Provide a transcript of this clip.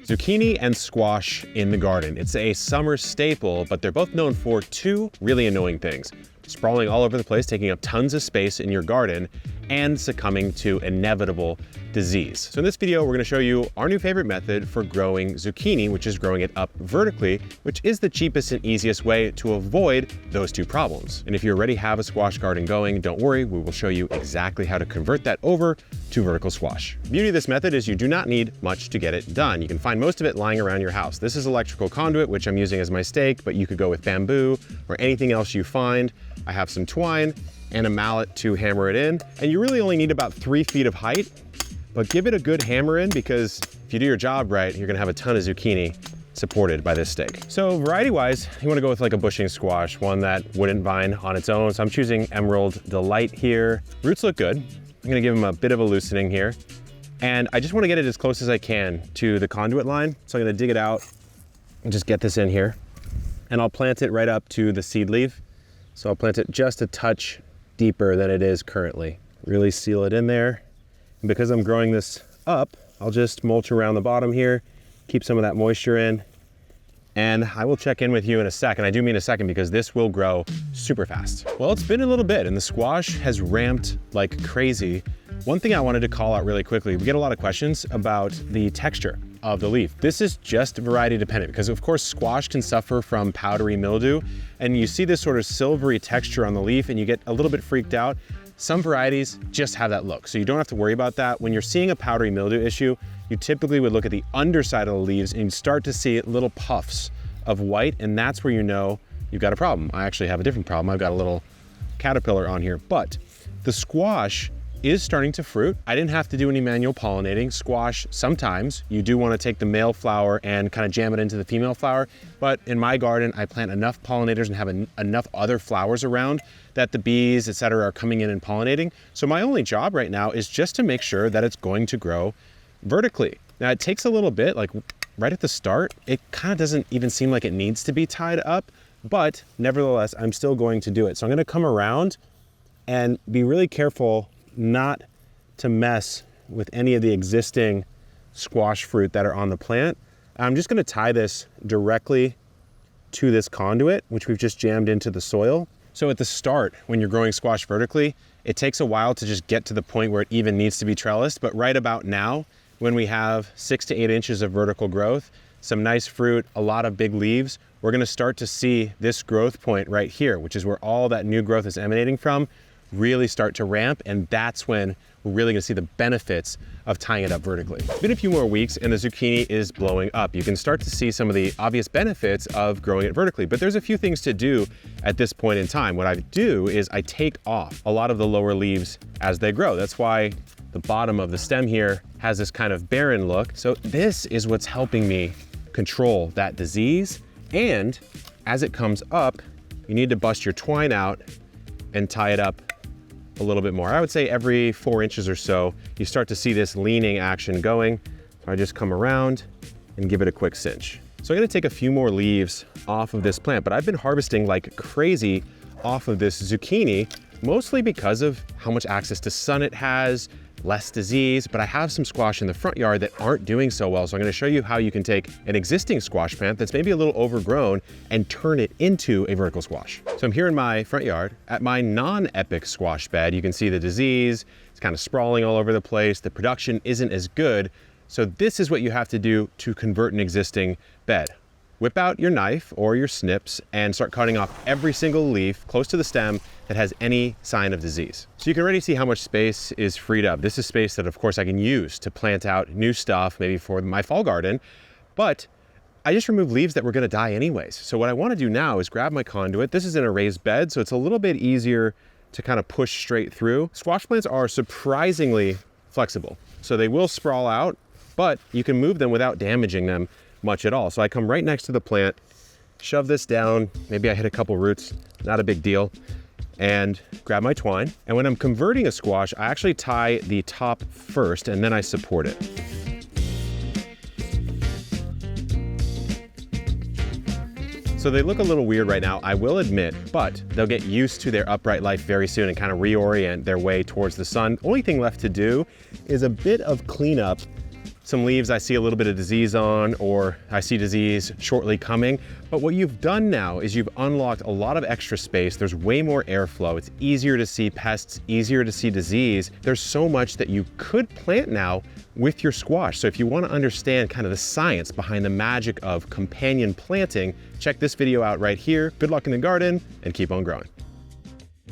Zucchini and squash in the garden. It's a summer staple, but they're both known for two really annoying things: sprawling all over the place, taking up tons of space in your garden, and succumbing to inevitable disease. So in this video, we're gonna show you our new favorite method for growing zucchini, which is growing it up vertically, which is the cheapest and easiest way to avoid those two problems. And if you already have a squash garden going, don't worry, we will show you exactly how to convert that over to vertical squash. The beauty of this method is you do not need much to get it done. You can find most of it lying around your house. This is electrical conduit, which I'm using as my stake, but you could go with bamboo or anything else you find. I have some twine and a mallet to hammer it in. And you really only need about 3 feet of height, but give it a good hammer in, because if you do your job right, you're gonna have a ton of zucchini supported by this stake. So variety-wise, you wanna go with like a bushing squash, one that wouldn't vine on its own. So I'm choosing Emerald Delight here. Roots look good. I'm gonna give them a bit of a loosening here. And I just wanna get it as close as I can to the conduit line. So I'm gonna dig it out and just get this in here. And I'll plant it right up to the seed leaf. So I'll plant it just a touch deeper than it is currently. Really seal it in there. And because I'm growing this up, I'll just mulch around the bottom here, keep some of that moisture in, and I will check in with you in a second. I do mean a second, because this will grow super fast. Well, it's been a little bit and the squash has ramped like crazy. One thing I wanted to call out really quickly, we get a lot of questions about the texture of the leaf. This is just variety dependent, because of course squash can suffer from powdery mildew, and you see this sort of silvery texture on the leaf and you get a little bit freaked out. Some varieties just have that look, so you don't have to worry about that. When you're seeing a powdery mildew issue, you typically would look at the underside of the leaves and you start to see little puffs of white, and that's where you know you've got a problem. I actually have a different problem. I've got a little caterpillar on here, but the squash is starting to fruit. I didn't have to do any manual pollinating. Squash, sometimes you do want to take the male flower and kind of jam it into the female flower, but in my garden, I plant enough pollinators and have enough other flowers around that the bees, etc., are coming in and pollinating. So my only job right now is just to make sure that it's going to grow vertically. Now it takes a little bit, like right at the start, it kind of doesn't even seem like it needs to be tied up, but nevertheless, I'm still going to do it. So I'm going to come around and be really careful not to mess with any of the existing squash fruit that are on the plant. I'm just gonna tie this directly to this conduit, which we've just jammed into the soil. So at the start, when you're growing squash vertically, it takes a while to just get to the point where it even needs to be trellised. But right about now, when we have 6 to 8 inches of vertical growth, some nice fruit, a lot of big leaves, we're gonna start to see this growth point right here, which is where all that new growth is emanating from, really start to ramp, and that's when we're really gonna see the benefits of tying it up vertically. It's been a few more weeks and the zucchini is blowing up. You can start to see some of the obvious benefits of growing it vertically, but there's a few things to do at this point in time. What I do is I take off a lot of the lower leaves as they grow. That's why the bottom of the stem here has this kind of barren look. So this is what's helping me control that disease. And as it comes up, you need to bust your twine out and tie it up a little bit more. I would say every 4 inches or so, you start to see this leaning action going. So I just come around and give it a quick cinch. So I'm gonna take a few more leaves off of this plant, but I've been harvesting like crazy off of this zucchini, mostly because of how much access to sun it has, less disease, but I have some squash in the front yard that aren't doing so well. So I'm gonna show you how you can take an existing squash plant that's maybe a little overgrown and turn it into a vertical squash. So I'm here in my front yard at my non-epic squash bed. You can see the disease, it's kind of sprawling all over the place. The production isn't as good. So this is what you have to do to convert an existing bed. Whip out your knife or your snips and start cutting off every single leaf close to the stem that has any sign of disease. So you can already see how much space is freed up. This is space that of course I can use to plant out new stuff, maybe for my fall garden, but I just removed leaves that were gonna die anyways. So what I wanna do now is grab my conduit. This is in a raised bed, so it's a little bit easier to kind of push straight through. Squash plants are surprisingly flexible. So they will sprawl out, but you can move them without damaging them much at all. So I come right next to the plant, shove this down, maybe I hit a couple roots, not a big deal, and grab my twine. And when I'm converting a squash, I actually tie the top first and then I support it. So they look a little weird right now, I will admit, but they'll get used to their upright life very soon and kind of reorient their way towards the sun. Only thing left to do is a bit of cleanup some leaves I see a little bit of disease on, or I see disease shortly coming. But what you've done now is you've unlocked a lot of extra space. There's way more airflow. It's easier to see pests, easier to see disease. There's so much that you could plant now with your squash. So if you want to understand kind of the science behind the magic of companion planting, check this video out right here. Good luck in the garden and keep on growing.